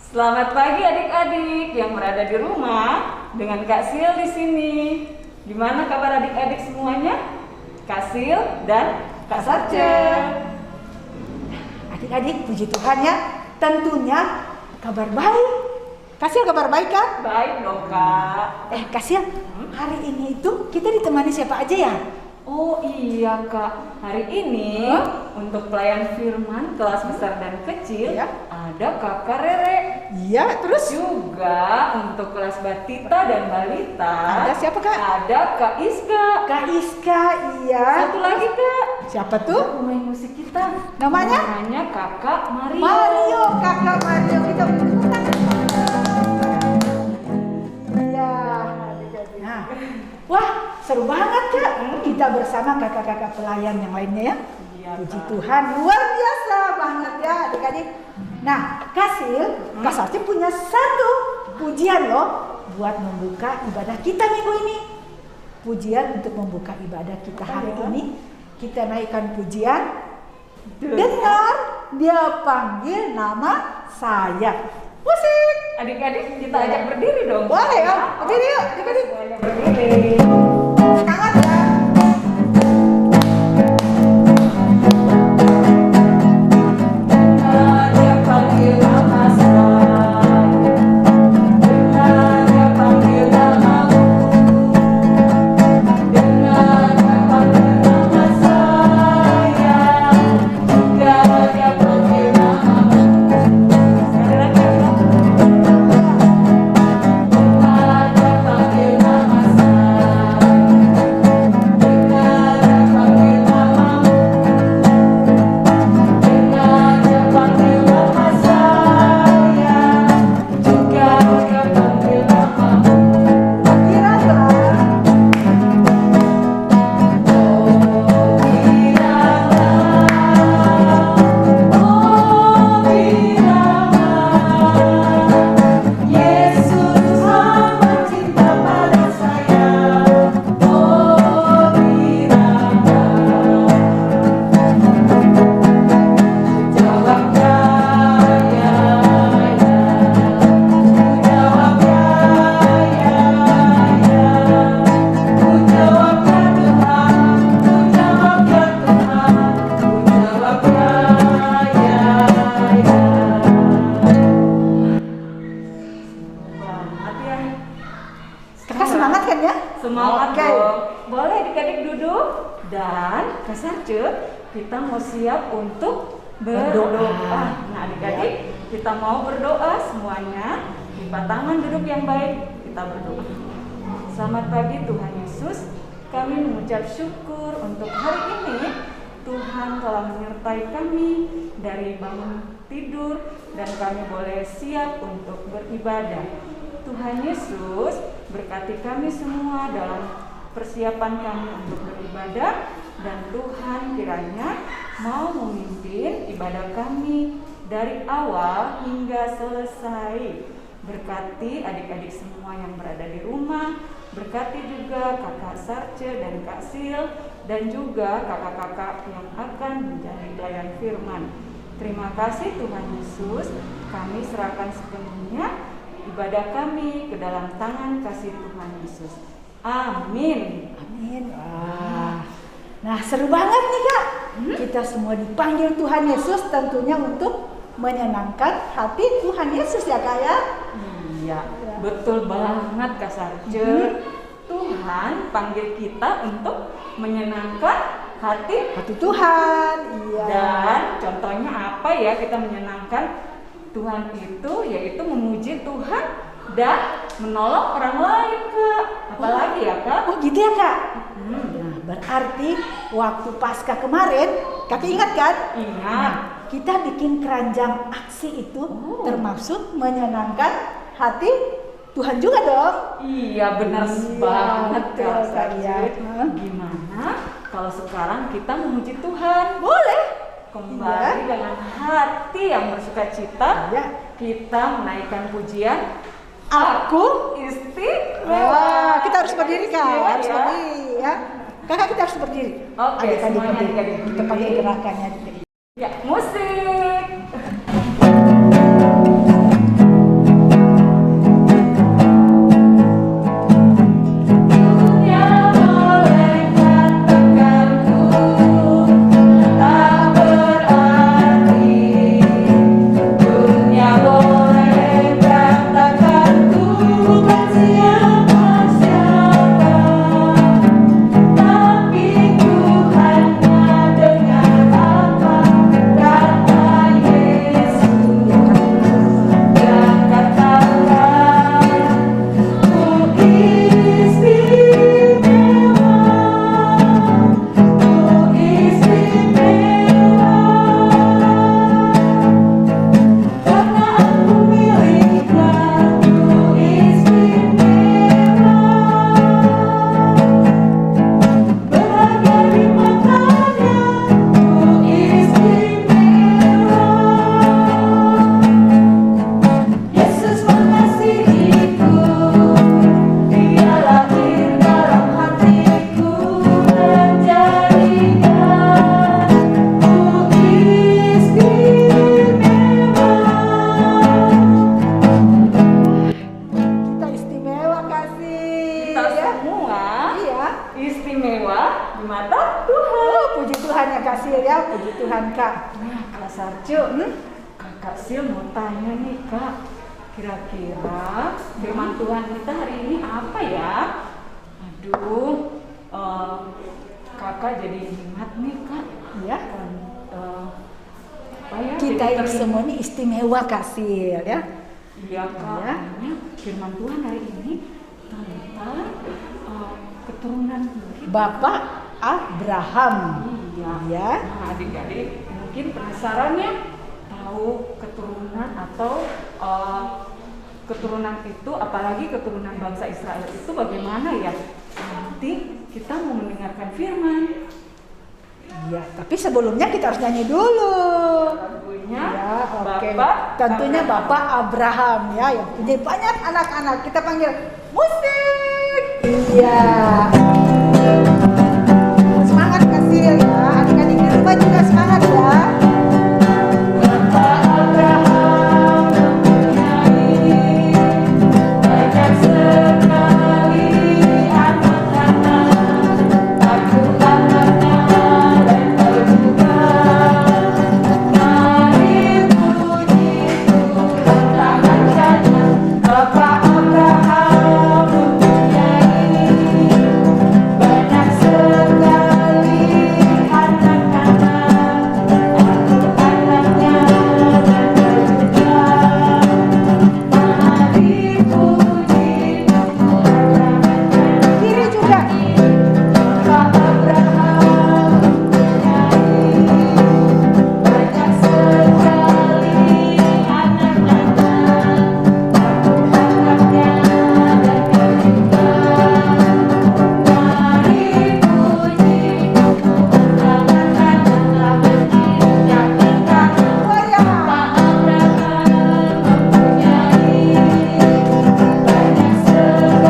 Selamat pagi adik-adik yang berada di rumah dengan Kak Sil di sini. Gimana kabar adik-adik semuanya? Kak Sil dan Kak Sarce. Adik-adik, puji Tuhan ya, tentunya kabar baik. Kak Sil kabar baik kan? Baik dong Kak. Kak Sil, hari ini itu kita ditemani siapa aja ya? Oh iya Kak, hari ini untuk pelayan firman kelas besar dan kecil ada Kakak Rere. Iya, terus? Juga untuk kelas batita dan balita Ada siapa Kak? ada Kak Iska. Kak Iska, iya. Satu lagi Kak, Siapa tuh? pemain musik kita. Namanya? Namanya Kakak Mario. Mario, Kakak Mario. Kita Iya. Nah, wah seru banget Kak. Kita bersama kakak-kakak pelayan yang lainnya ya. Iya, Puji Kak. Tuhan, luar biasa banget ya adik-adik. Nah, Kak Sil, Kak Sarti punya satu pujian loh buat membuka ibadah kita minggu ini. Pujian untuk membuka ibadah kita hari ini. Kita naikkan pujian. Dengar dia panggil nama saya. Musik. Adik-adik kita ajak berdiri dong. Boleh ya, berdiri yuk adik-adik. Semuanya berdiri. Semangat ya. Dengar dia panggil nama saya. Dengar dia panggil namamu. Dengar dia panggil nama saya. Dengar dia panggil namamu. Sekali lagi ya, Kak. Dengar dia panggil nama saya. Dengar dia panggil namamu. Dengar dia panggil nama saya. Juga dia panggil namamu. Kira-kira. Yesus amat cinta pada saya. Oh biarlah jawab ya, ya, ya. Ku jawab ya, ya, ya. Ku jawab ya Tuhan, ku jawab ya Tuhan, ku jawab ya, ya, ya. Banget ya. Kakak semangat kan ya? Semangat Oke. dong. Boleh adik-adik duduk dan Kak Sarce, kita mau siap untuk berdoa. Nah adik-adik, kita mau berdoa semuanya. Lipat tangan duduk yang baik, kita berdoa. Selamat pagi Tuhan Yesus, kami mengucap syukur untuk hari ini. Tuhan telah menyertai kami dari bangun tidur dan kami boleh siap untuk beribadah. Tuhan Yesus, berkati kami semua dalam persiapan kami untuk beribadah, dan Tuhan kiranya mau memimpin ibadah kami dari awal hingga selesai. Berkati adik-adik semua yang berada di rumah, berkati juga kakak Sarce dan Kak Sil, dan juga kakak-kakak yang akan menjadi pelayan firman. Terima kasih Tuhan Yesus, kami serahkan sepenuhnya ibadah kami ke dalam tangan kasih Tuhan Yesus. Amin. Amin. Wah. Nah, seru banget nih Kak. Kita semua dipanggil Tuhan Yesus tentunya untuk menyenangkan hati Tuhan Yesus ya Kak ya. Iya, betul banget Kak Sarce. Tuhan panggil kita untuk menyenangkan hati. Hati Tuhan. Iya. Dan contohnya apa ya kita menyenangkan Tuhan itu, yaitu memuji Tuhan dan menolong orang lain Kak. Apalagi ya Kak? Oh gitu ya Kak. Nah, berarti waktu Paskah kemarin, Kakak ingat kan? Ingat. Nah, kita bikin keranjang aksi itu termasuk menyenangkan hati Tuhan juga dong. Iya benar Iya, banget betul, Kak Kak, Sarce. ya. Gimana kalau sekarang kita memuji Tuhan? Boleh. Kembali dengan hati yang bersuka cita, Iya. kita menaikkan pujian Aku istimewa. Wah, kita harus berdiri Kak, Istimewa, harus ya. berdiri ya. Kakak kita harus berdiri. Oke, Adik-adik semuanya berdiri. adik-adik Kita pakai berdiri. gerakannya adik-adik. Ya, musik. Cuk, Kakak Sil mau tanya nih Kak, kira-kira firman Tuhan kita hari ini apa ya? Aduh, Kakak jadi ingat nih Kak, Ya. Apa ya? Kita Jadi ini semua ini istimewa Kasil ya. Iya Kak, Ya. ini firman Tuhan hari ini tentang keturunan kita. Bapak Abraham. Iya. Ya. Nah, adik-adik mungkin penasaran ya tahu keturunan atau keturunan itu, apalagi keturunan bangsa Israel itu bagaimana ya? Nanti kita mau mendengarkan firman. Ya, tapi sebelumnya kita harus nyanyi dulu. Lagunya Ya, oke. Bapak Tentunya Abraham. Bapak Abraham ya, yang punya banyak anak-anak. Kita panggil musik. Iya. Semangat Kasil ya. Adik-adik di rumah juga semangat ya. Bapak Abraham mempunyai banyak sekali anak-anak. Aku anaknya dan kau juga. Mari puji Tuhan tangannya. Bapak Abraham mempunyai banyak sekali anak-anak. Aku anaknya dan kau juga. Mari puji Tuhan tangannya. Kiri juga. Bapak Abraham mempunyai banyak sekali anak-anak. Aku anaknya dan kau juga. Mari puji Tuhan tangan kiri nyanyikan. Oh ya. Bapak Abraham mempunyai banyak sekali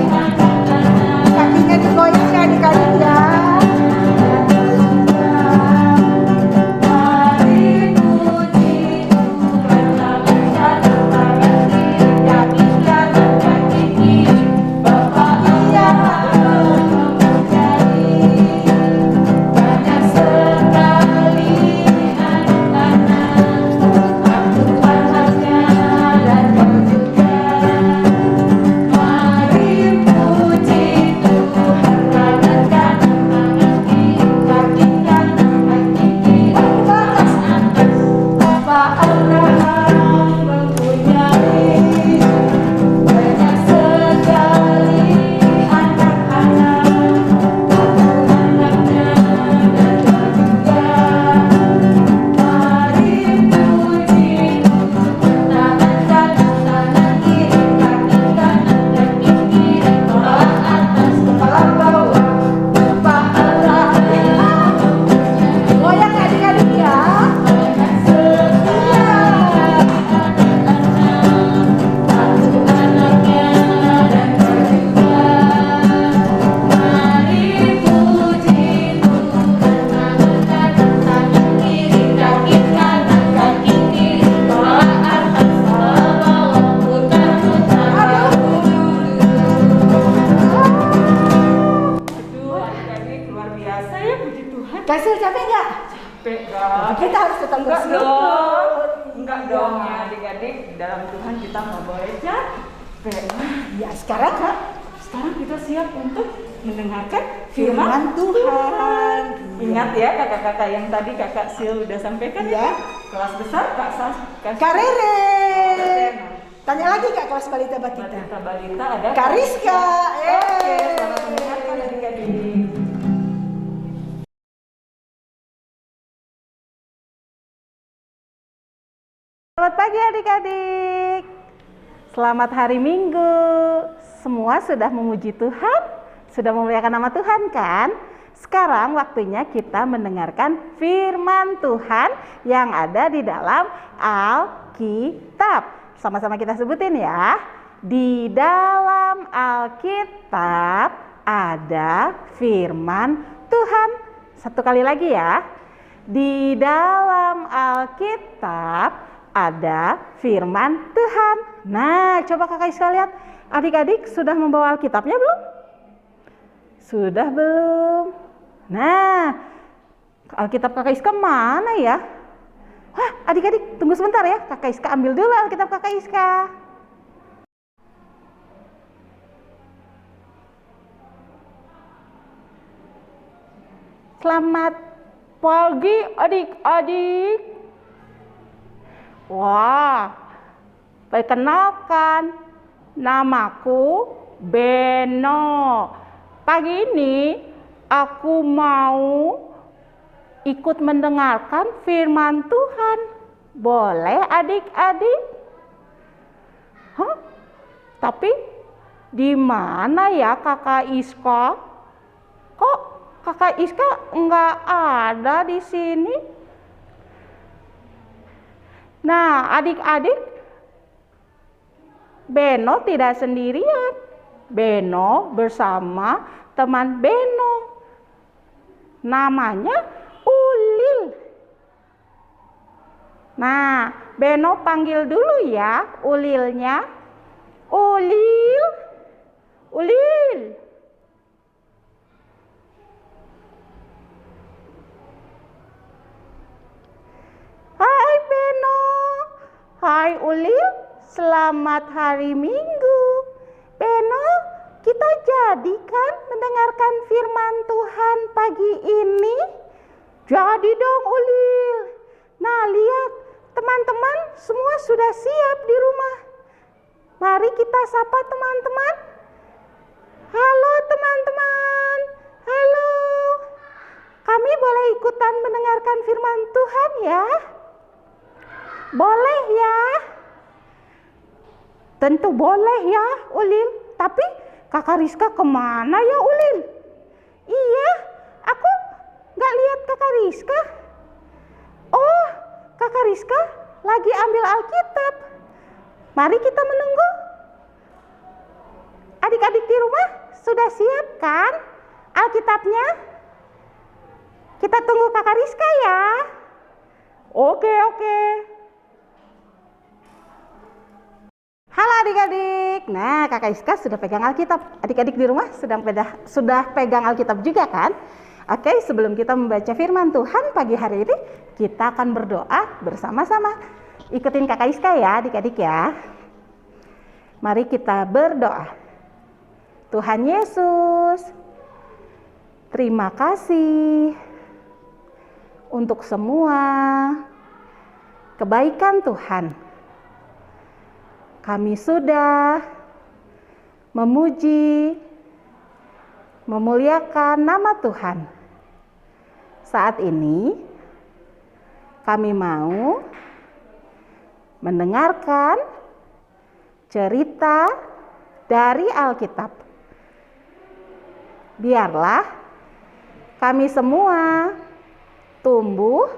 anak-anak. Kakinya digoyang ya adik-adik ya. Mari puji Tuhan tangan kiri kaki kanan kaki kiri. Bapak Abraham mempunyai banyak sekali anak-anak. Aku anaknya dan kau juga. Mari puji Tuhan tangan kanan tangan kiri kaki kanan kaki kiri atas atas. Bapak Abraham mempunyai banyak sekali anak-anak. Aku anaknya dan kau juga. Mari puji Tuhan tangan kanan tangan kiri kaki kanan kaki kiri kepala atas kepala bawah. Bapak Abraham Goyang ya adik-adik ya. banyak sekali anak-anak. Aku anaknya dan kau juga. Mari puji Tuhan tangan kanan tangan kiri kaki kanan kaki kiri kepala atas kepala bawah putar-putar. Aduh, adik-adik luar biasa ya, puji Tuhan. Kasil capek nggak? Capek gak? Kita harus tetap Enggak bersyukur. dong. Enggak Iya. dong ya adik-adik. Dalam Tuhan kita nggak boleh capek. Ya sekarang Kak, Sekarang kita siap untuk mendengarkan firman Tuhan. Ingat ya kakak-kakak yang tadi kakak Sil udah sampaikan Iya. ya. Kelas besar Kak Sas. Kak Rere. Tanya lagi Kak kelas balita batita. Balita ada Kak Rizka. Oke, selamat mendengarkan adik-adik. Selamat pagi adik-adik. Selamat hari Minggu. Semua sudah memuji Tuhan? Sudah memuliakan nama Tuhan kan? Sekarang waktunya kita mendengarkan firman Tuhan yang ada di dalam Alkitab. Sama-sama kita sebutin ya. Di dalam Alkitab ada firman Tuhan. Satu kali lagi ya. Di dalam Alkitab ada firman Tuhan. Nah, coba kakak Iska lihat. Adik-adik sudah membawa Alkitabnya belum? Sudah belum? Nah, Alkitab kakak Iska mana ya? Wah, adik-adik tunggu sebentar ya, Kakak Iska ambil dulu Alkitab Kakak Iska. Selamat pagi adik-adik. Wah, perkenalkan, namaku Beno. Pagi ini aku mau ikut mendengarkan firman Tuhan. Boleh adik-adik? Hah? Tapi di mana ya Kakak Iska? Kok Kakak Iska enggak ada di sini? Nah, adik-adik, Beno tidak sendirian. Beno bersama teman Beno. Namanya Ulil. Nah, Beno panggil dulu ya Ulilnya. Ulil. Ulil. Hai Beno. Hai Ulil. Selamat hari Minggu. Beno, kita jadikan mendengarkan firman Tuhan pagi ini. Jadi dong Ulil. Nah lihat, teman-teman semua sudah siap di rumah. Mari kita sapa teman-teman. Halo teman-teman. Halo. Kami boleh ikutan mendengarkan firman Tuhan ya? Boleh ya? Tentu boleh ya Ulil. Tapi Kakak Rizka kemana ya Ulil? Iya, aku gak lihat Kakak Rizka. Oh, Kakak Rizka lagi ambil Alkitab. Mari kita menunggu. Adik-adik di rumah sudah siap kan Alkitabnya? Kita tunggu Kakak Rizka ya. Oke. Halo adik-adik. Nah, Kakak Iska sudah pegang Alkitab. Adik-adik di rumah sudah pegang Alkitab juga kan? Oke, sebelum kita membaca firman Tuhan pagi hari ini, kita akan berdoa bersama-sama. Ikutin Kakak Iska ya adik-adik ya. Mari kita berdoa. Tuhan Yesus, terima kasih untuk semua kebaikan Tuhan. Kami sudah memuji, memuliakan nama Tuhan. Saat ini kami mau mendengarkan cerita dari Alkitab. Biarlah kami semua tumbuh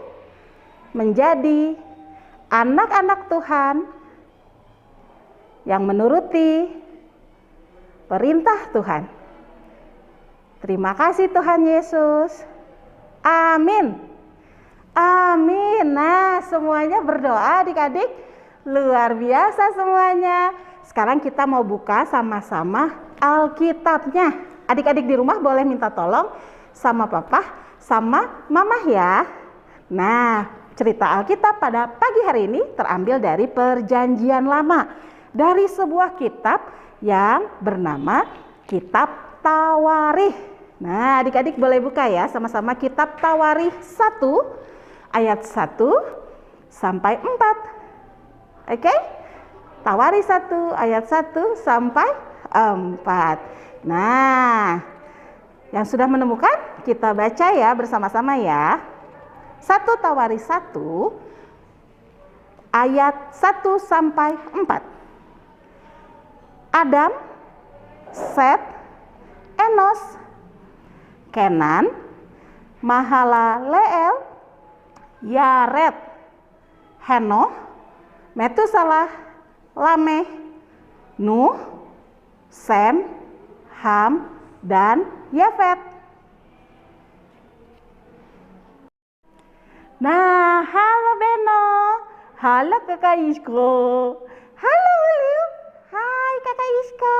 menjadi anak-anak Tuhan yang menuruti perintah Tuhan. Terima kasih Tuhan Yesus. Amin. Amin. Nah, semuanya berdoa adik-adik. Luar biasa semuanya. Sekarang kita mau buka sama-sama Alkitabnya. Adik-adik di rumah boleh minta tolong sama papa, sama mama ya. Nah, cerita Alkitab pada pagi hari ini terambil dari Perjanjian Lama. Dari sebuah kitab yang bernama Kitab Tawarikh. Nah, adik-adik boleh buka ya sama-sama Kitab Tawarikh 1 ayat 1 sampai 4. Oke? Tawarikh 1 ayat 1 sampai 4. Nah, yang sudah menemukan kita baca ya bersama-sama ya. 1 Tawarikh 1 ayat 1 sampai 4. Adam, Set, Enos, Kenan, Mahalaleel, Yared, Henoh, Metusalah, Lameh, Nuh, Sem, Ham, dan Yafet. Nah, halo Beno, halo Kakak Isko, halo Ulil, hai Kakak Iska.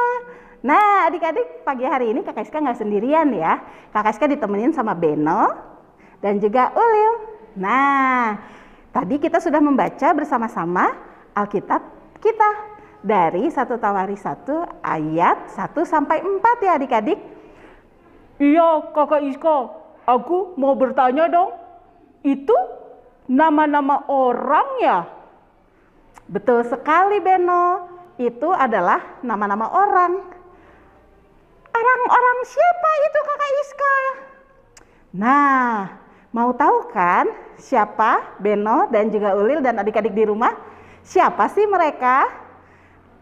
Nah, adik-adik pagi hari ini Kakak Iska nggak sendirian ya. Kakak Iska ditemenin sama Beno dan juga Ulil. Nah, Tadi kita sudah membaca bersama-sama Alkitab kita dari 1 Tawaris 1 ayat 1 sampai 4 ya adik-adik. Iya Kakak Iska, aku mau bertanya dong. Itu nama-nama orang ya? Betul sekali Beno, itu adalah nama-nama orang. Orang-orang siapa itu Kakak Iska? Nah, mau tahu kan siapa Beno dan juga Ulil dan adik-adik di rumah? Siapa sih mereka?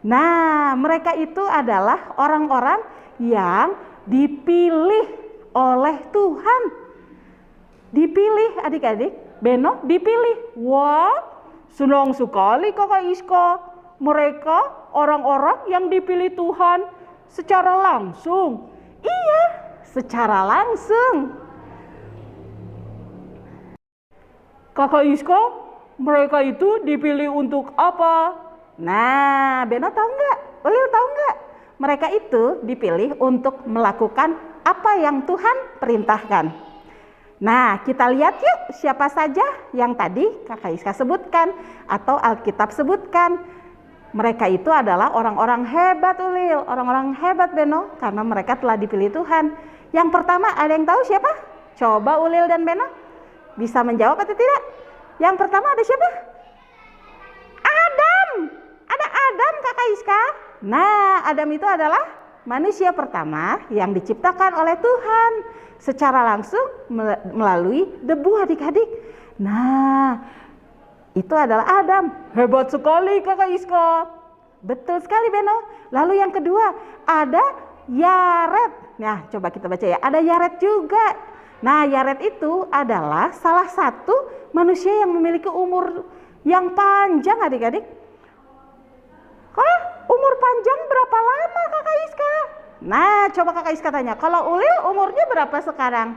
Nah, mereka itu adalah orang-orang yang dipilih oleh Tuhan. Dipilih adik-adik, Beno dipilih. Wah, senang sekali Kakak Iska. Mereka orang-orang yang dipilih Tuhan secara langsung. Iya, secara langsung. Kakak Iska, mereka itu dipilih untuk apa? Nah, Beno tahu nggak? Ulil tahu nggak? Mereka itu dipilih untuk melakukan apa yang Tuhan perintahkan. Nah, kita lihat yuk siapa saja yang tadi Kakak Iska sebutkan atau Alkitab sebutkan. Mereka itu adalah orang-orang hebat Ulil, orang-orang hebat Beno, karena mereka telah dipilih Tuhan. Yang pertama, ada yang tahu siapa? Coba Ulil dan Beno bisa menjawab atau tidak? Yang pertama ada siapa? Adam. Ada Adam Kakak Iska. Nah, Adam itu adalah manusia pertama yang diciptakan oleh Tuhan secara langsung melalui debu adik-adik. Nah, itu adalah Adam. Hebat sekali Kakak Iska. Betul sekali Beno. Lalu yang kedua ada Yared. Nah, coba kita baca ya. Ada Yared juga. Nah, Yared itu adalah salah satu manusia yang memiliki umur yang panjang adik-adik. Umur panjang berapa lama Kakak Iska? Nah, coba Kakak Iska tanya. Kalau Ulil umurnya berapa sekarang?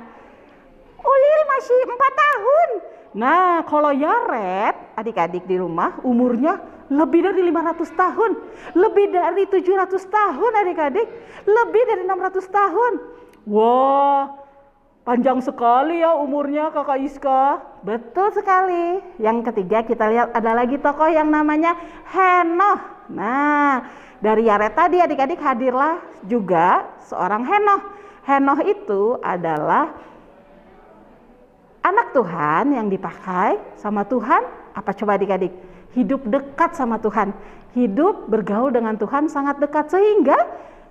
Ulil masih 4 tahun. Nah, kalau Yared, adik-adik di rumah umurnya lebih dari 500 tahun. Lebih dari 700 tahun adik-adik. Lebih dari 600 tahun. Wah, panjang sekali ya umurnya Kakak Iska. Betul sekali. Yang ketiga kita lihat ada lagi tokoh yang namanya Henoh. Nah, dari Yared tadi adik-adik hadirlah juga seorang Henoh. Henoh itu adalah anak Tuhan yang dipakai sama Tuhan. Apa coba adik-adik? Hidup dekat sama Tuhan. Hidup bergaul dengan Tuhan sangat dekat sehingga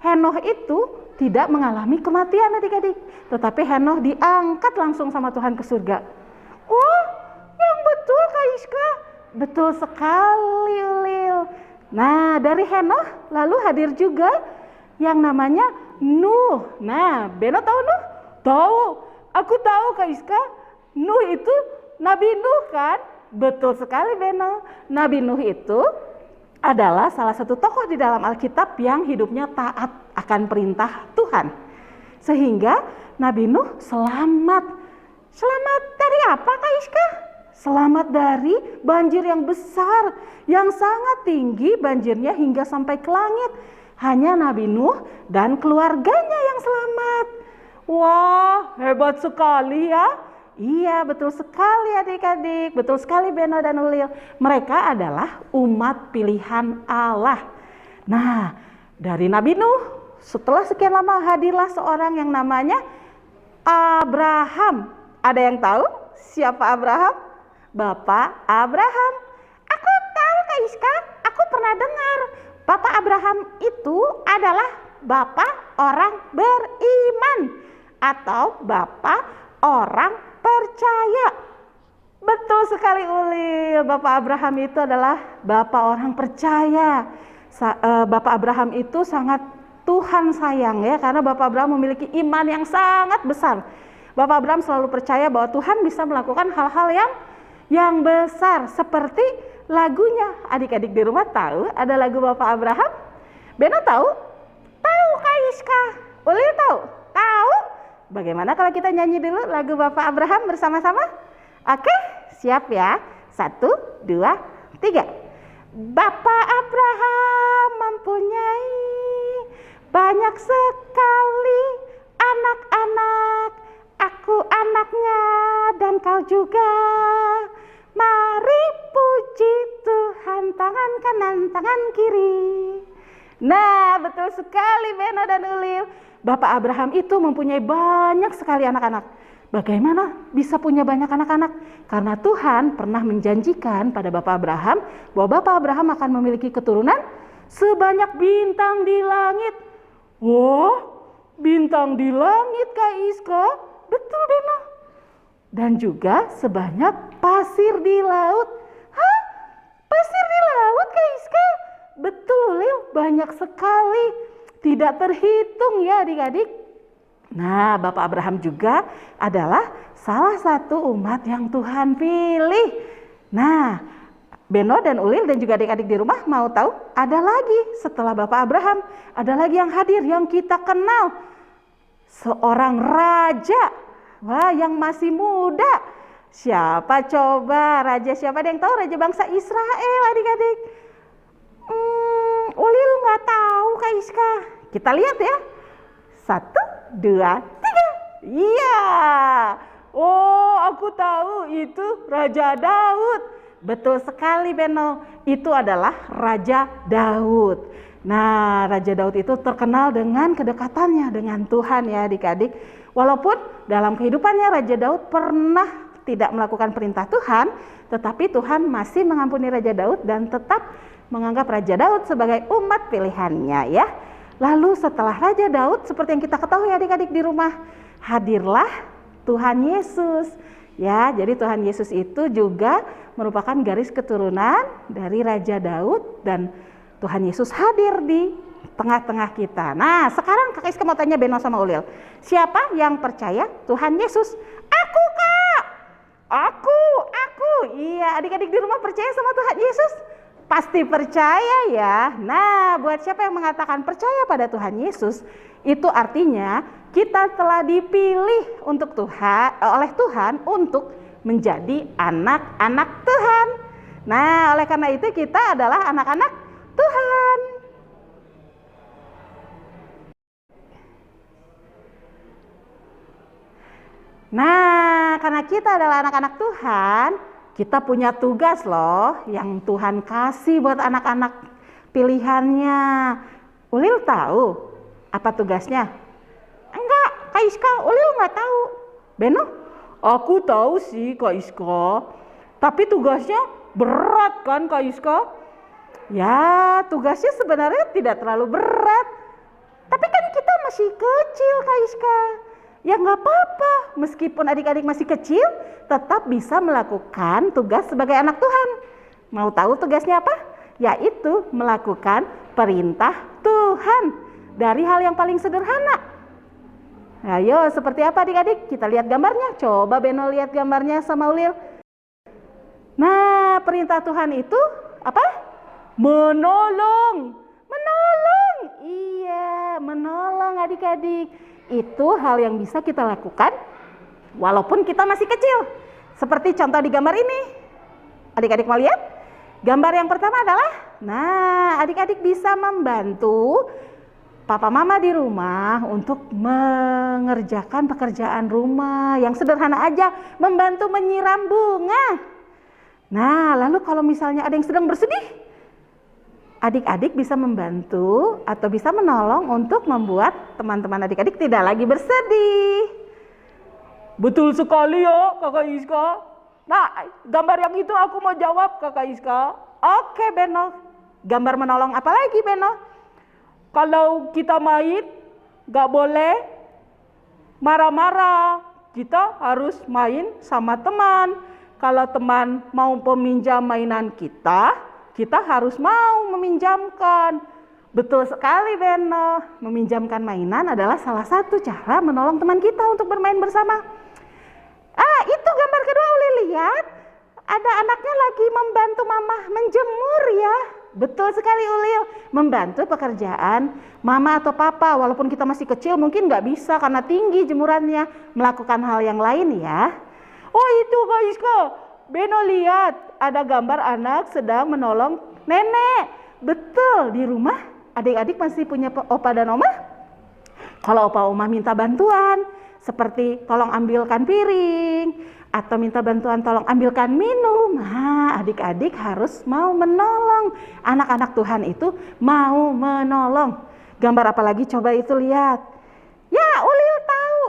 Henoh itu tidak mengalami kematian adik-adik. Tetapi Henoh diangkat langsung sama Tuhan ke surga. Oh, yang betul Kak Iska. Betul sekali Ulil. Nah, dari Henoh lalu hadir juga yang namanya Nuh. Nah, Beno tahu Nuh? Tahu, aku tahu Kak Iska. Nuh itu Nabi Nuh kan? Betul sekali Beno. Nabi Nuh itu adalah salah satu tokoh di dalam Alkitab yang hidupnya taat akan perintah Tuhan. Sehingga Nabi Nuh selamat. Selamat dari apa Kak Iska? Selamat dari banjir yang besar, yang sangat tinggi banjirnya hingga sampai ke langit. Hanya Nabi Nuh dan keluarganya yang selamat. Wah, hebat sekali ya. Iya, betul sekali adik-adik. Betul sekali Beno dan Ulil. Mereka adalah umat pilihan Allah. Nah, dari Nabi Nuh, setelah sekian lama hadirlah seorang yang namanya Abraham. Ada yang tahu siapa Abraham? Bapak Abraham. Aku tahu Kak Iska, aku pernah dengar. Bapak Abraham itu adalah bapak orang beriman atau bapak orang percaya. Betul sekali Ulil, Bapak Abraham itu adalah bapak orang percaya. Bapak Abraham itu sangat Tuhan sayang ya, karena Bapak Abraham memiliki iman yang sangat besar. Bapak Abraham selalu percaya bahwa Tuhan bisa melakukan hal-hal yang besar, seperti lagunya. Adik-adik di rumah tahu ada lagu Bapak Abraham? Beno tahu? Tahu Kak Iska? Ulil tahu? Tahu? Bagaimana kalau kita nyanyi dulu lagu Bapak Abraham bersama-sama? Oke, siap ya? 1, 2, 3. Bapak Abraham mempunyai banyak sekali anak-anak. Aku anaknya dan kau juga. Mari puji Tuhan, tangan kanan, tangan kiri. Nah, betul sekali Beno dan Ulil. Bapak Abraham itu mempunyai banyak sekali anak-anak. Bagaimana bisa punya banyak anak-anak? Karena Tuhan pernah menjanjikan pada Bapak Abraham bahwa Bapak Abraham akan memiliki keturunan sebanyak bintang di langit. Wah, bintang di langit Kak Iska? Betul Beno. Dan juga sebanyak pasir di laut. Hah? Pasir di laut Kak Iska? Betul Ulil, banyak sekali. Tidak terhitung ya adik-adik. Nah, Bapak Abraham juga adalah salah satu umat yang Tuhan pilih. Nah, Beno dan Ulil dan juga adik-adik di rumah mau tahu ada lagi setelah Bapak Abraham, ada lagi yang hadir yang kita kenal. Seorang raja, wah yang masih muda. Siapa coba? Raja siapa? Ada yang tahu? Raja bangsa Israel adik-adik. Ulil nggak tahu Kak Iska. Kita lihat ya. 1, 2, 3. Iya. Oh, aku tahu itu Raja Daud. Betul sekali Beno. Itu adalah Raja Daud. Nah, Raja Daud itu terkenal dengan kedekatannya dengan Tuhan ya adik-adik. Walaupun dalam kehidupannya Raja Daud pernah tidak melakukan perintah Tuhan, tetapi Tuhan masih mengampuni Raja Daud dan tetap menganggap Raja Daud sebagai umat pilihannya ya. Lalu setelah Raja Daud, seperti yang kita ketahui adik-adik di rumah, hadirlah Tuhan Yesus. Ya, jadi Tuhan Yesus itu juga merupakan garis keturunan dari Raja Daud dan Tuhan Yesus hadir di tengah-tengah kita. Nah, sekarang Kak Iska mau tanya Beno sama Ulil. Siapa yang percaya Tuhan Yesus? Aku Kak. Aku. Iya, adik-adik di rumah percaya sama Tuhan Yesus? Pasti percaya ya. Nah, buat siapa yang mengatakan percaya pada Tuhan Yesus, itu artinya kita telah dipilih untuk oleh Tuhan untuk menjadi anak-anak Tuhan. Nah, oleh karena itu kita adalah anak-anak Tuhan. Nah, karena kita adalah anak-anak Tuhan, kita punya tugas loh yang Tuhan kasih buat anak-anak pilihannya. Ulil tahu apa tugasnya? Enggak, Kak Iska, Ulil nggak tahu. Beno? Aku tahu sih Kak Iska. Tapi tugasnya berat kan Kak Iska? Ya, tugasnya sebenarnya tidak terlalu berat. Tapi kan kita masih kecil Kak Iska. Ya nggak apa-apa, meskipun adik-adik masih kecil, tetap bisa melakukan tugas sebagai anak Tuhan. Mau tahu tugasnya apa? Yaitu melakukan perintah Tuhan dari hal yang paling sederhana. Ayo, seperti apa adik-adik? Kita lihat gambarnya. Coba Beno lihat gambarnya sama Ulil. Nah, perintah Tuhan itu apa? Menolong. Menolong. Iya, menolong adik-adik. Itu hal yang bisa kita lakukan walaupun kita masih kecil. Seperti contoh di gambar ini. Adik-adik mau lihat? Gambar yang pertama adalah, nah adik-adik bisa membantu papa mama di rumah untuk mengerjakan pekerjaan rumah yang sederhana aja. Membantu menyiram bunga. Nah, lalu kalau misalnya ada yang sedang bersedih, adik-adik bisa membantu atau bisa menolong untuk membuat teman-teman adik-adik tidak lagi bersedih. Betul sekali ya Kakak Iska. Nah, gambar yang itu aku mau jawab Kakak Iska. Oke Beno, gambar menolong apa lagi Beno? Kalau kita main, gak boleh marah-marah. Kita harus main sama teman. Kalau teman mau peminjam mainan kita harus mau meminjamkan. Betul sekali Beno, meminjamkan mainan adalah salah satu cara menolong teman kita untuk bermain bersama. Itu gambar kedua Ulil lihat. Ada anaknya lagi membantu mama menjemur ya. Betul sekali Ulil, membantu pekerjaan mama atau papa. Walaupun kita masih kecil mungkin nggak bisa karena tinggi jemurannya. Melakukan hal yang lain ya. Oh itu Kak Iska, Beno lihat ada gambar anak sedang menolong nenek. Betul, di rumah adik-adik masih punya opa dan oma? Kalau opa oma minta bantuan, seperti tolong ambilkan piring, atau minta bantuan tolong ambilkan minum. Nah, adik-adik harus mau menolong. Anak-anak Tuhan itu mau menolong. Gambar apa lagi coba itu lihat. Ya, Ulil tahu.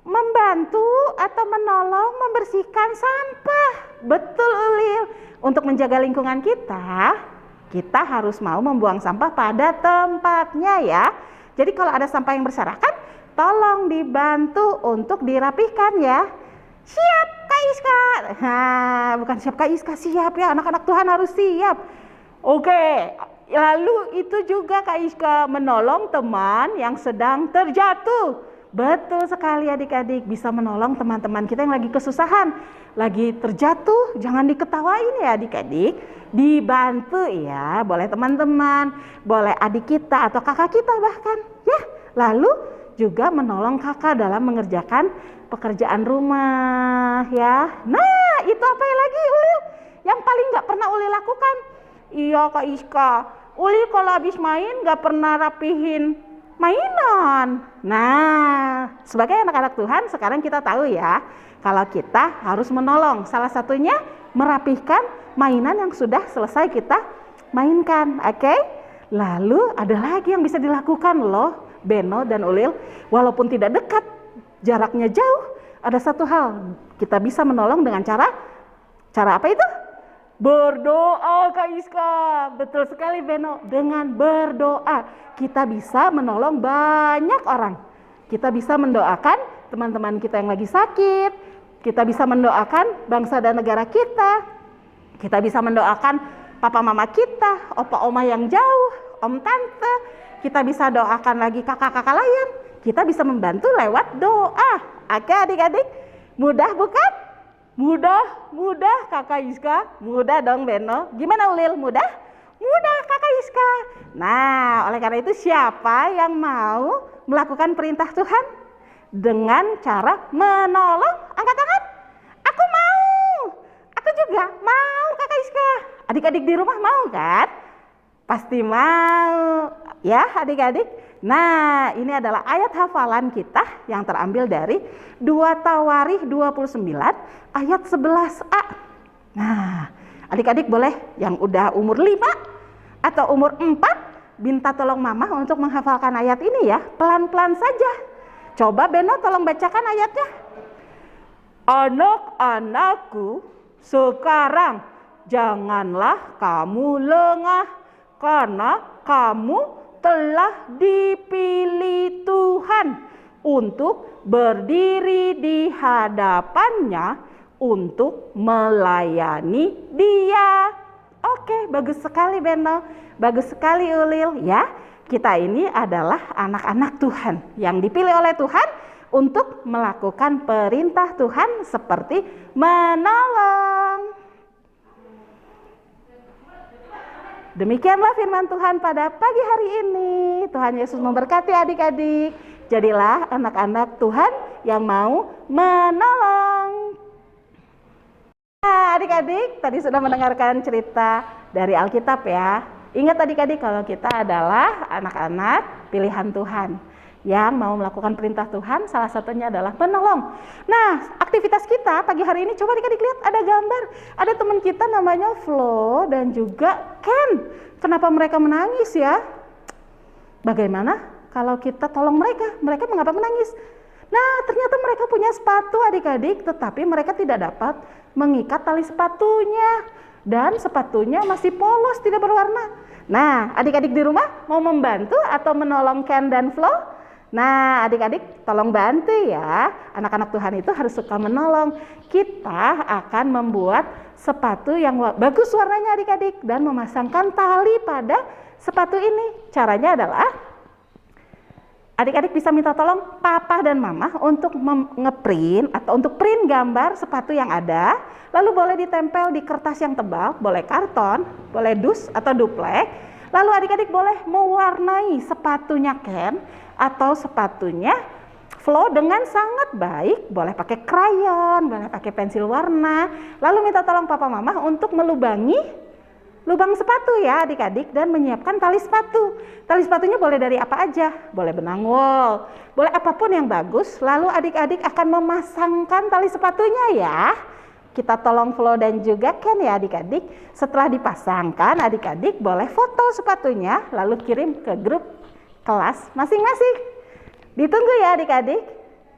Membantu atau menolong membersihkan sampah. Betul Ulil. Untuk menjaga lingkungan kita harus mau membuang sampah pada tempatnya ya. Jadi kalau ada sampah yang berserakan, tolong dibantu untuk dirapihkan ya. Siap Kak Iska. Nah, bukan siap Kak Iska, siap ya. Anak-anak Tuhan harus siap. Oke, lalu itu juga Kak Iska menolong teman yang sedang terjatuh. Betul sekali adik-adik, bisa menolong teman-teman kita yang lagi kesusahan, lagi terjatuh. Jangan diketawain ya adik-adik, dibantu ya. Boleh teman-teman, boleh adik kita atau kakak kita bahkan ya. Lalu juga menolong kakak dalam mengerjakan pekerjaan rumah ya. Nah, itu apa lagi Ulil? Yang paling gak pernah Ulil lakukan? Iya Kak Iska, Ulil kalau habis main gak pernah rapihin mainan. Nah, sebagai anak-anak Tuhan sekarang kita tahu ya, kalau kita harus menolong. Salah satunya merapihkan mainan yang sudah selesai kita mainkan. Oke? Lalu ada lagi yang bisa dilakukan loh, Beno dan Ulil. Walaupun tidak dekat, jaraknya jauh, ada satu hal kita bisa menolong dengan cara apa itu? Berdoa Kak Iska. Betul sekali Beno, dengan berdoa kita bisa menolong banyak orang. Kita bisa mendoakan teman-teman kita yang lagi sakit, kita bisa mendoakan bangsa dan negara kita bisa mendoakan papa mama kita, opa oma yang jauh, om tante, kita bisa doakan lagi kakak-kakak lain, kita bisa membantu lewat doa. Oke adik-adik, mudah bukan? Mudah Kakak Iska, mudah dong Beno. Gimana Ulil, mudah? Mudah Kakak Iska. Nah, oleh karena itu siapa yang mau melakukan perintah Tuhan dengan cara menolong? Angkat tangan. Aku mau. Aku juga mau Kakak Iska. Adik-adik di rumah mau kan? Pasti mau. Ya adik-adik. Nah, ini adalah ayat hafalan kita yang terambil dari 2 Tawarikh 29 ayat 11a. Nah, adik-adik boleh yang udah umur 5 atau umur 4 minta tolong mama untuk menghafalkan ayat ini ya, pelan-pelan saja. Coba Beno tolong bacakan ayatnya. Anak-anakku, sekarang janganlah kamu lengah, karena kamu telah dipilih Tuhan untuk berdiri di hadapannya untuk melayani Dia. Oke, bagus sekali Beno, bagus sekali Ulil ya. Kita ini adalah anak-anak Tuhan yang dipilih oleh Tuhan untuk melakukan perintah Tuhan seperti menolong. Demikianlah firman Tuhan pada pagi hari ini. Tuhan Yesus memberkati adik-adik. Jadilah anak-anak Tuhan yang mau menolong. Nah, adik-adik tadi sudah mendengarkan cerita dari Alkitab ya. Ingat adik-adik kalau kita adalah anak-anak pilihan Tuhan yang mau melakukan perintah Tuhan, salah satunya adalah menolong. Nah, aktivitas kita pagi hari ini, coba adik-adik lihat ada gambar. Ada teman kita namanya Flo dan juga Ken. Kenapa mereka menangis ya? Bagaimana kalau kita tolong mereka? Mereka mengapa menangis? Nah, ternyata mereka punya sepatu adik-adik, tetapi mereka tidak dapat mengikat tali sepatunya. Dan sepatunya masih polos, tidak berwarna. Nah, adik-adik di rumah mau membantu atau menolong Ken dan Flo? Nah, adik-adik tolong bantu ya. Anak-anak Tuhan itu harus suka menolong. Kita akan membuat sepatu yang bagus warnanya adik-adik dan memasangkan tali pada sepatu ini. Caranya adalah adik-adik bisa minta tolong papa dan mama untuk ngeprint atau untuk print gambar sepatu yang ada. Lalu boleh ditempel di kertas yang tebal, boleh karton, boleh dus atau duplek. Lalu adik-adik boleh mewarnai sepatunya Ken atau sepatunya Flo dengan sangat baik. Boleh pakai krayon, boleh pakai pensil warna. Lalu minta tolong papa mama untuk melubangi lubang sepatu ya adik-adik dan menyiapkan tali sepatu. Tali sepatunya boleh dari apa aja, boleh benang wol, boleh apapun yang bagus. Lalu adik-adik akan memasangkan tali sepatunya ya. Kita tolong Flo dan juga Ken ya adik-adik. Setelah dipasangkan adik-adik boleh foto sepatunya lalu kirim ke grup kelas masing-masing. Ditunggu ya adik-adik.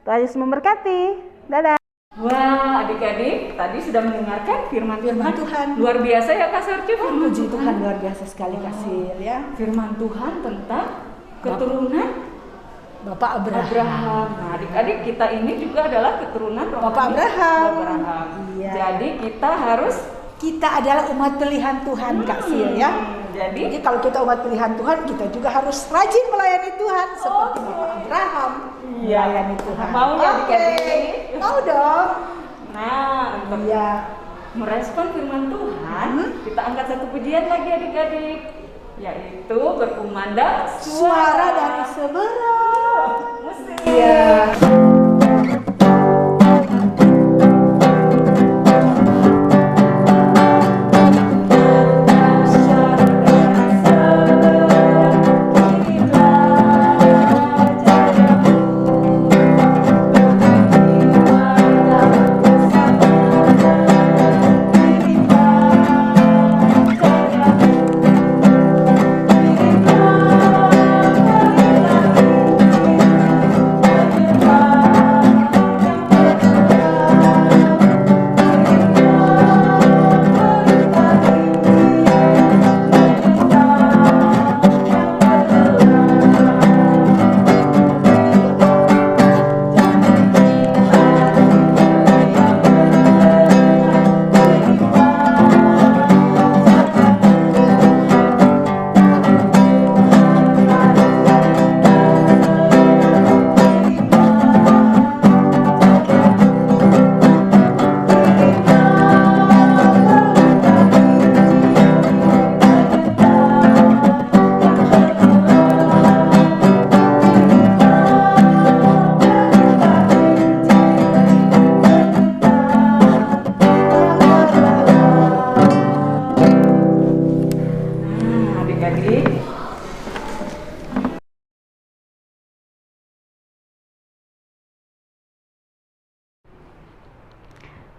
Tuhan Yesus memberkati. Dadah. Wah, adik-adik tadi sudah mendengarkan firman Tuhan. Luar biasa ya Kak Sarce. Puji Tuhan, luar biasa sekali Kasil ya. Firman Tuhan tentang keturunan Bapak Abraham. Nah, adik-adik kita ini juga adalah keturunan Bapak Abraham. Iya. Iya. Jadi Kita adalah umat pilihan Tuhan Kasil ya. Jadi kalau kita umat pilihan Tuhan, kita juga harus rajin melayani Tuhan seperti Bapak Abraham melayani Tuhan. Mau ya adik-adik? Mau dong. Nah, untuk merespon firman Tuhan, kita angkat satu pujian lagi adik-adik, yaitu berkumandang Suara dari seberang. Musik. Iya.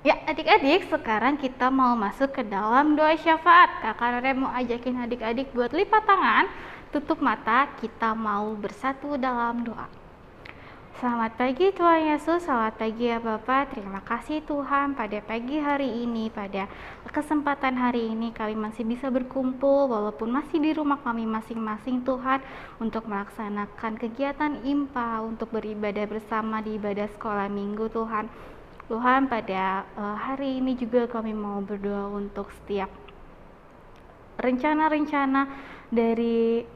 Ya adik-adik, sekarang kita mau masuk ke dalam doa syafaat. Kakak Rere mau ajakin adik-adik buat lipat tangan, tutup mata, kita mau bersatu dalam doa. Selamat pagi Tuhan Yesus, selamat pagi ya Bapak. Terima kasih Tuhan pada pagi hari ini, pada kesempatan hari ini kami masih bisa berkumpul walaupun masih di rumah kami masing-masing Tuhan, untuk melaksanakan kegiatan IMPA, untuk beribadah bersama di ibadah sekolah minggu Tuhan. Tuhan, pada hari ini juga kami mau berdoa untuk setiap rencana-rencana dari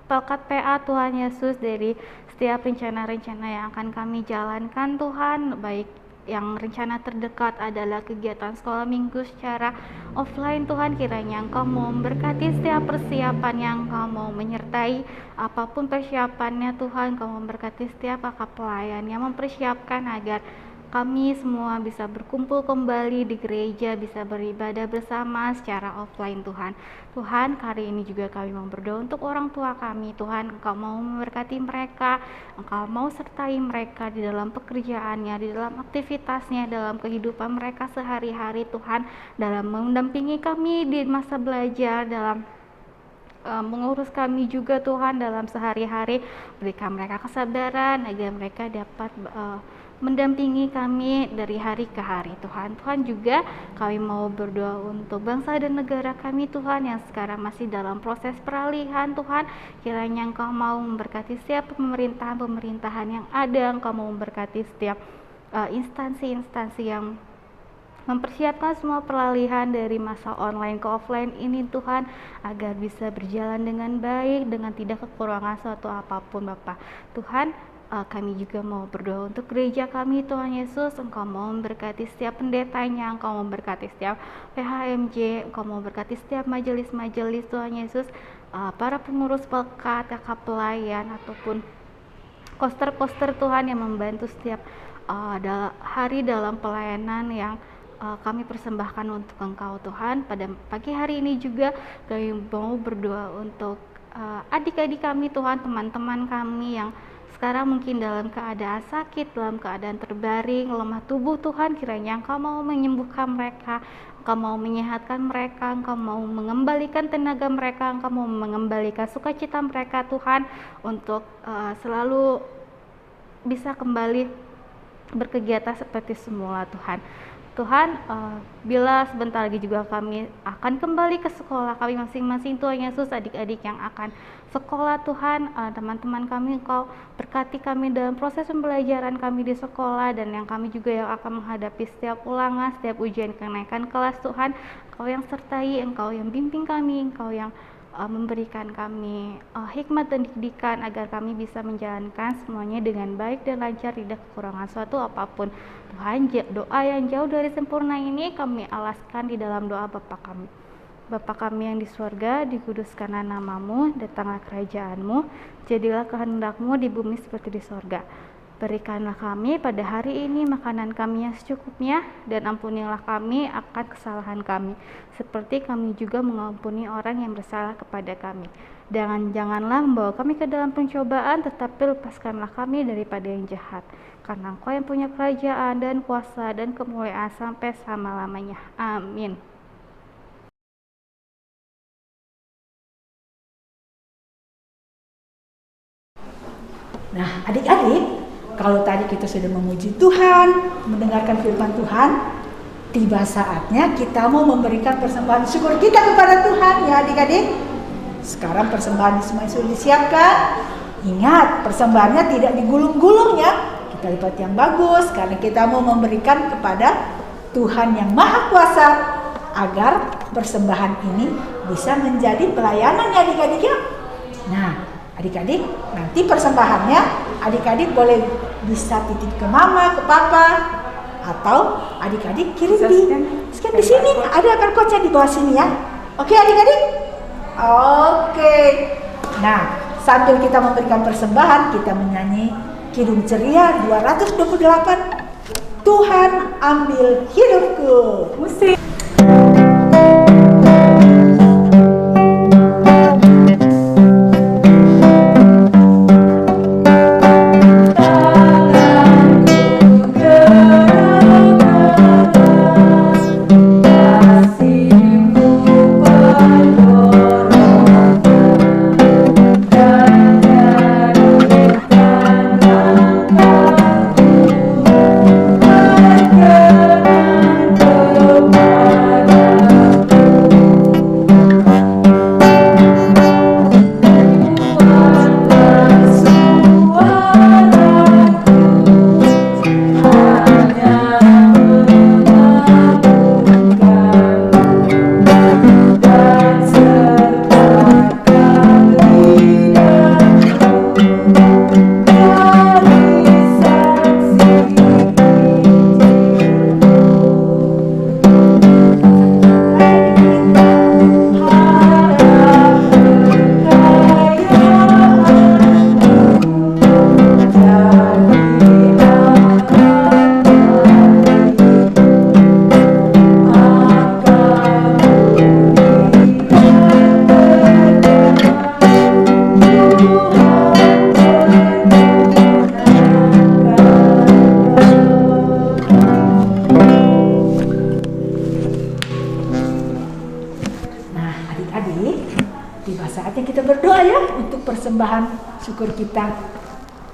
Pelkat PA Tuhan Yesus, dari setiap rencana-rencana yang akan kami jalankan Tuhan, baik yang rencana terdekat adalah kegiatan sekolah minggu secara offline Tuhan, kiranya Engkau mau memberkati setiap persiapan yang Engkau mau menyertai apapun persiapannya Tuhan. Engkau memberkati setiap kakak pelayan yang mempersiapkan agar kami semua bisa berkumpul kembali di gereja, bisa beribadah bersama secara offline Tuhan. Tuhan, hari ini juga kami mau berdoa untuk orang tua kami Tuhan. Engkau mau memberkati mereka, Engkau mau sertai mereka di dalam pekerjaannya, di dalam aktivitasnya, dalam kehidupan mereka sehari-hari Tuhan, dalam mendampingi kami di masa belajar, dalam mengurus kami juga Tuhan dalam sehari-hari. Berikan mereka kesabaran agar mereka dapat mendampingi kami dari hari ke hari Tuhan. Tuhan, juga kami mau berdoa untuk bangsa dan negara kami Tuhan yang sekarang masih dalam proses peralihan Tuhan. Kiranya Engkau mau memberkati setiap pemerintahan yang ada, Engkau mau memberkati setiap instansi-instansi yang mempersiapkan semua peralihan dari masa online ke offline ini Tuhan, agar bisa berjalan dengan baik, dengan tidak kekurangan suatu apapun Bapak. Tuhan, kami juga mau berdoa untuk gereja kami Tuhan Yesus. Engkau mau memberkati setiap pendetanya, Engkau mau memberkati setiap PHMJ, Engkau mau memberkati setiap majelis-majelis Tuhan Yesus, para pengurus pelkat, kakak pelayan, ataupun koster-koster Tuhan yang membantu setiap hari dalam pelayanan yang kami persembahkan untuk Engkau Tuhan. Pada pagi hari ini juga kami mau berdoa untuk adik-adik kami Tuhan, teman-teman kami yang sekarang mungkin dalam keadaan sakit, dalam keadaan terbaring, lemah tubuh Tuhan, kiranya Engkau mau menyembuhkan mereka, Engkau mau menyehatkan mereka, Engkau mau mengembalikan tenaga mereka, Engkau mau mengembalikan sukacita mereka Tuhan, untuk selalu bisa kembali berkegiatan seperti semula Tuhan. Tuhan, bila sebentar lagi juga kami akan kembali ke sekolah kami masing-masing Tuhan Yesus, adik-adik yang akan sekolah Tuhan, teman-teman kami Engkau berkati kami dalam proses pembelajaran kami di sekolah, dan yang kami juga yang akan menghadapi setiap ulangan, setiap ujian kenaikan kelas Tuhan, Engkau yang sertai, Engkau yang bimbing kami, Engkau yang memberikan kami hikmat dan didikan agar kami bisa menjalankan semuanya dengan baik dan lancar, tidak kekurangan suatu apapun. Tuhan, doa yang jauh dari sempurna ini kami alaskan di dalam doa Bapa kami. Bapa kami yang di surga, dikuduskanlah namamu, datanglah kerajaanmu, jadilah kehendak-Mu di bumi seperti di surga. Berikanlah kami pada hari ini makanan kami yang secukupnya, dan ampunilah kami akan kesalahan kami, seperti kami juga mengampuni orang yang bersalah kepada kami. Janganlah membawa kami ke dalam pencobaan, tetapi lepaskanlah kami daripada yang jahat. Karena Engkau yang punya kerajaan dan kuasa dan kemuliaan sampai selama-lamanya. Amin. Nah, adik-adik, kalau tadi kita sudah memuji Tuhan, mendengarkan firman Tuhan, tiba saatnya kita mau memberikan persembahan syukur kita kepada Tuhan, ya adik-adik. Sekarang persembahan semua sudah disiapkan. Ingat, persembahannya tidak digulung-gulung ya. Kita lipat yang bagus, karena kita mau memberikan kepada Tuhan yang Maha Kuasa, agar persembahan ini bisa menjadi pelayanan ya adik-adik ya. Nah, adik-adik, nanti persembahannya adik-adik boleh bisa titip ke mama, ke papa, atau adik-adik kirim di scan di sini, ada QR code-nya di bawah sini ya. Oke adik-adik? Oke. Nah, sambil kita memberikan persembahan, kita menyanyi Kidung Ceria 228. Tuhan ambil hidupku. Musik. Persembahan syukur kita.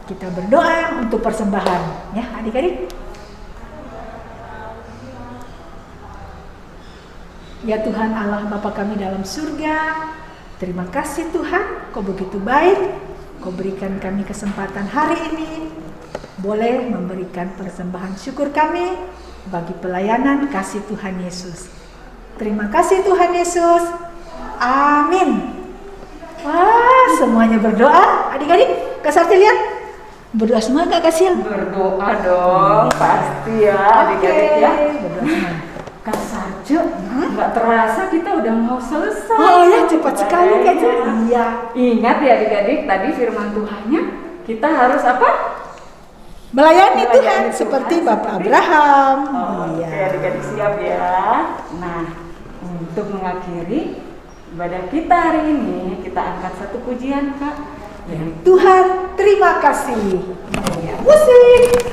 Kita berdoa untuk persembahan ya adik-adik. Ya Tuhan Allah Bapa kami dalam surga, terima kasih Tuhan, Kau begitu baik. Kau berikan kami kesempatan hari ini boleh memberikan persembahan syukur kami bagi pelayanan kasih Tuhan Yesus. Terima kasih Tuhan Yesus. Amin. Wah, semuanya berdoa. Adik-adik, Kak Sarti lihat. Berdoa semua Kak Kasil? Berdoa dong, pasti ya adik-adik ya. Berdoa semua. Kak Sarjo, nggak terasa kita udah mau selesai. Oh ya, cepat sekali Kak Jo. Iya. Ingat ya adik-adik, tadi firman Tuhannya kita harus apa? Melayani Tuhan seperti Bapak Abraham. Oke, adik-adik siap ya. Nah, untuk mengakhiri ibadah kita hari ini, kita angkat satu pujian, Kak. Tuhan, terima kasih. Ya, musik.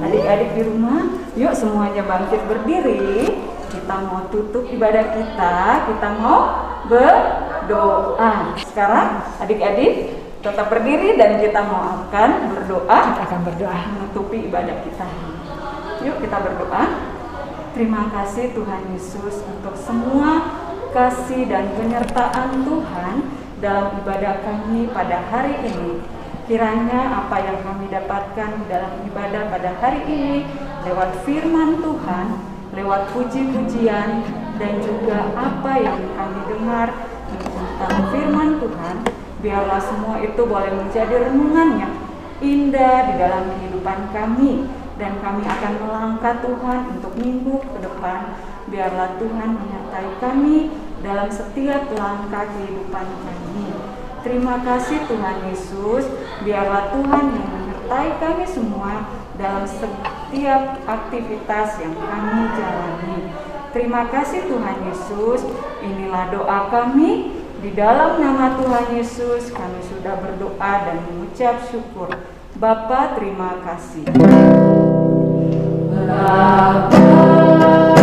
Adik-adik di rumah, yuk semuanya bangkit berdiri. Kita mau tutup ibadah kita mau berdoa. Sekarang adik-adik tetap berdiri dan kita mau akan berdoa. Kita akan berdoa menutupi ibadah kita. Yuk kita berdoa. Terima kasih Tuhan Yesus untuk semua kasih dan penyertaan Tuhan dalam ibadah kami pada hari ini. Kiranya apa yang kami dapatkan dalam ibadah pada hari ini lewat firman Tuhan, lewat puji-pujian, dan juga apa yang kami dengar tentang firman Tuhan, biarlah semua itu boleh menjadi renungan yang indah di dalam kehidupan kami, dan kami akan melangkah Tuhan untuk minggu ke depan. Biarlah Tuhan menyertai kami dalam setiap langkah kehidupan kami. Terima kasih Tuhan Yesus, biarlah Tuhan yang menyertai kami semua dalam setiap aktivitas yang kami jalani. Terima kasih Tuhan Yesus, inilah doa kami. Di dalam nama Tuhan Yesus kami sudah berdoa dan mengucap syukur. Bapa, terima kasih. Bapa